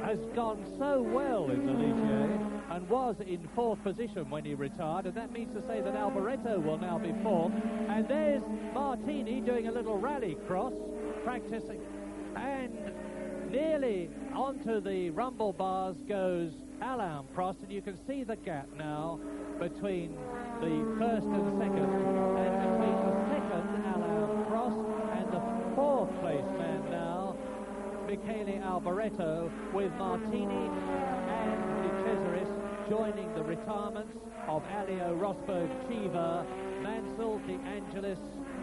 has gone so well in the Ligier and was in 4th position when he retired, and that means to say that Alboreto will now be 4th. And there's Martini doing a little rally cross, practicing, and nearly onto the rumble bars goes Alain Prost, and you can see the gap now between the first and second, and between the second, Alain Prost, and the 4th place man now, Michele Alboreto, with Martini and De Cesaris joining the retirements of Alio, Rosberg, Chiva, Mansell, De Angelis,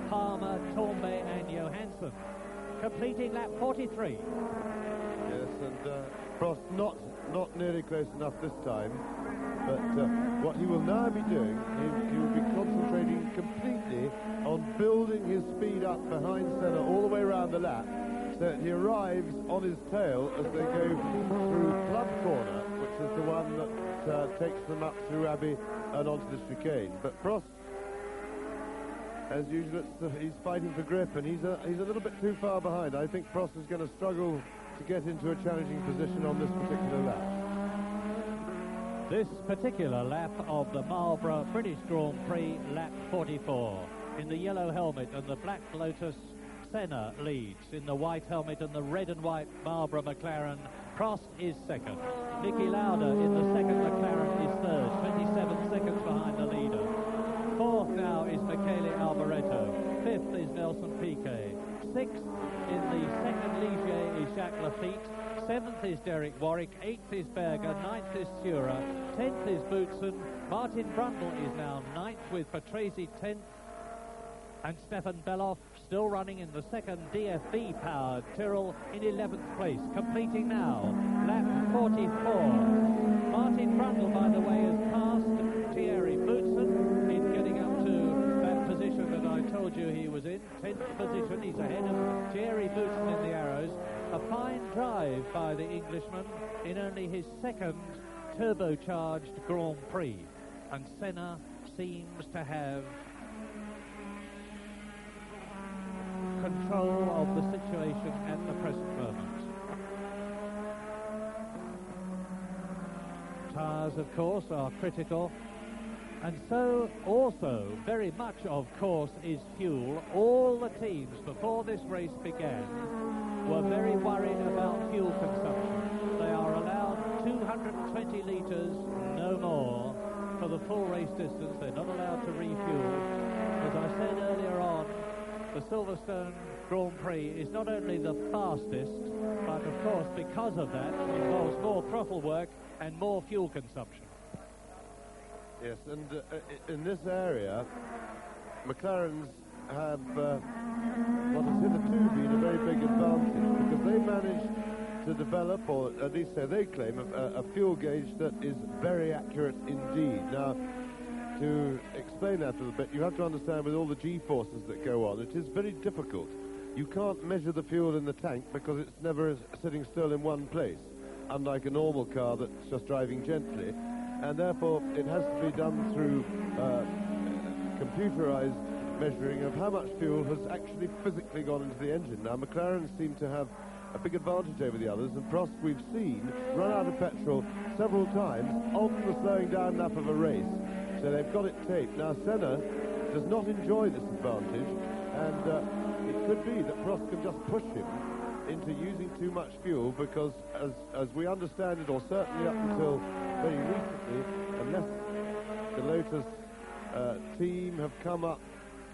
Palmer, Tombe and Johansson, completing lap 43. Yes, and Prost not nearly close enough this time, but what he will now be doing, he will be concentrating completely on building his speed up behind Senna all the way around the lap, so that he arrives on his tail as they go through Club Corner, which is the one that takes them up through Abbey and onto the chicane. But Prost, as usual, he's fighting for grip, and he's a little bit too far behind. I think Prost is going to struggle to get into a challenging position on this particular lap. This particular lap of the Marlborough British Grand Prix, lap 44. In the yellow helmet and the black Lotus, Senna leads. In the white helmet and the red and white Marlborough McLaren, Prost is second. Niki Lauda in the second McLaren is third, 27 seconds behind the leader. 4th now is Michele Alboreto. 5th is Nelson Piquet. 6th in the second Ligier is Jacques Lafitte. 7th is Derek Warwick. 8th is Berger. 9th is Sura. 10th is Boutsen. Martin Brundle is now 9th with Patrese 10th. And Stefan Beloff still running in the second DFB-powered Tyrrell in 11th place, completing now lap 44. Martin Brundle, by the way, has passed Thierry Boutsen in getting up to that position that I told you he was in, 10th position. He's ahead of Thierry Boutsen in the Arrows. A fine drive by the Englishman in only his second turbocharged Grand Prix. And Senna seems to have control of the situation at the present moment. Tyres, of course, are critical, and so also very much, of course, is fuel. All the teams before this race began were very worried about fuel consumption. They are allowed 220 litres, no more, for the full race distance. They're not allowed to refuel. As I said earlier on, the Silverstone Grand Prix is not only the fastest, but of course because of that involves more throttle work and more fuel consumption. Yes, and in this area, McLarens have what has hitherto been a very big advantage, because they managed to develop, or at least so they claim, a fuel gauge that is very accurate indeed. Now, to explain that a little bit, you have to understand with all the G-forces that go on, it is very difficult. You can't measure the fuel in the tank because it's never sitting still in one place, unlike a normal car that's just driving gently, and therefore it has to be done through computerized measuring of how much fuel has actually physically gone into the engine. Now, McLaren seem to have a big advantage over the others, and Prost, we've seen, run out of petrol several times on the slowing down lap of a race. So they've got it taped. Now, Senna does not enjoy this advantage, and it could be that Prost can just push him into using too much fuel, because as we understand it, or certainly up until very recently, unless the Lotus team have come up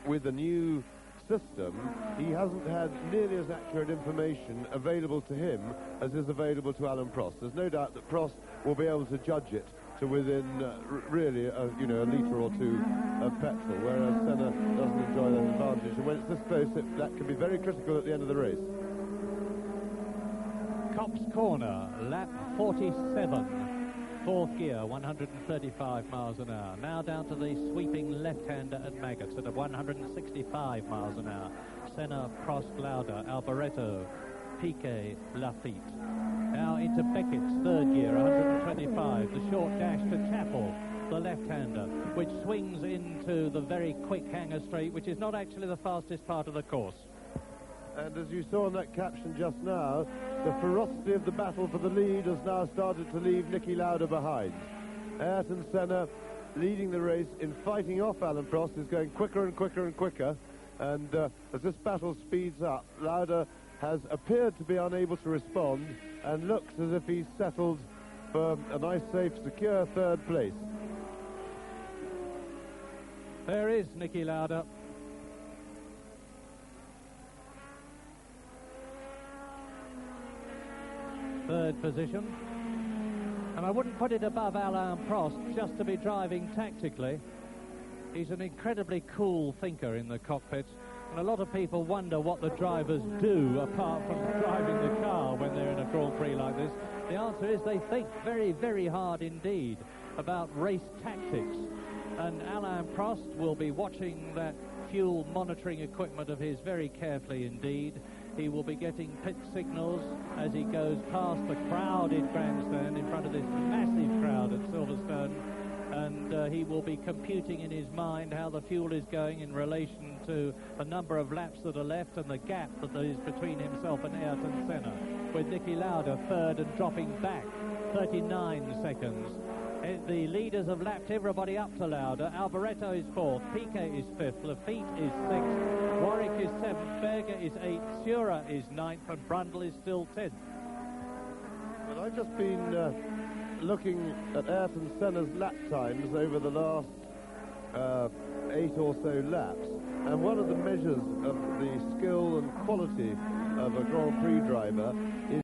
with a new system, he hasn't had nearly as accurate information available to him as is available to Alain Prost. There's no doubt that Prost will be able to judge it to within really a litre or two of petrol, whereas Senna doesn't enjoy that advantage. And when it's this close, that can be very critical at the end of the race. Copse Corner, lap 47. 4th gear, 135 miles an hour. Now down to the sweeping left-hander at Maggots at 165 miles an hour. Senna, Prost, Lauda, Alboreto, Piquet, Lafitte. Now into Beckett's 3rd gear, 125. The short dash to Chappell, the left-hander, which swings into the very quick hanger straight, which is not actually the fastest part of the course. And as you saw in that caption just now, the ferocity of the battle for the lead has now started to leave Niki Lauda behind. Ayrton Senna, leading the race in fighting off Alan Prost, is going quicker and quicker and quicker. And as this battle speeds up, Lauda has appeared to be unable to respond and looks as if he's settled for a nice, safe, secure third place. There is Niki Lauda. Third position. And I wouldn't put it above Alain Prost just to be driving tactically. He's an incredibly cool thinker in the cockpit, and a lot of people wonder what the drivers do apart from driving the car when they're in a Grand Prix like this. The answer is they think very, very hard indeed about race tactics. And Alain Prost will be watching that fuel monitoring equipment of his very carefully indeed. He will be getting pit signals as he goes past the crowded grandstand in front of this massive crowd at Silverstone. And he will be computing in his mind how the fuel is going in relation to the number of laps that are left and the gap that there is between himself and Ayrton Senna, with Niki Lauda third and dropping back 39 seconds. The leaders have lapped everybody up to Lauda. Alboreto is fourth, Piquet is fifth, Lafitte is sixth, Warwick is seventh, Berger is eighth, Sura is ninth, and Brundle is still 10th. But I've just been looking at Ayrton Senna's lap times over the last 8 or so laps, and one of the measures of the skill and quality of a Grand Prix driver is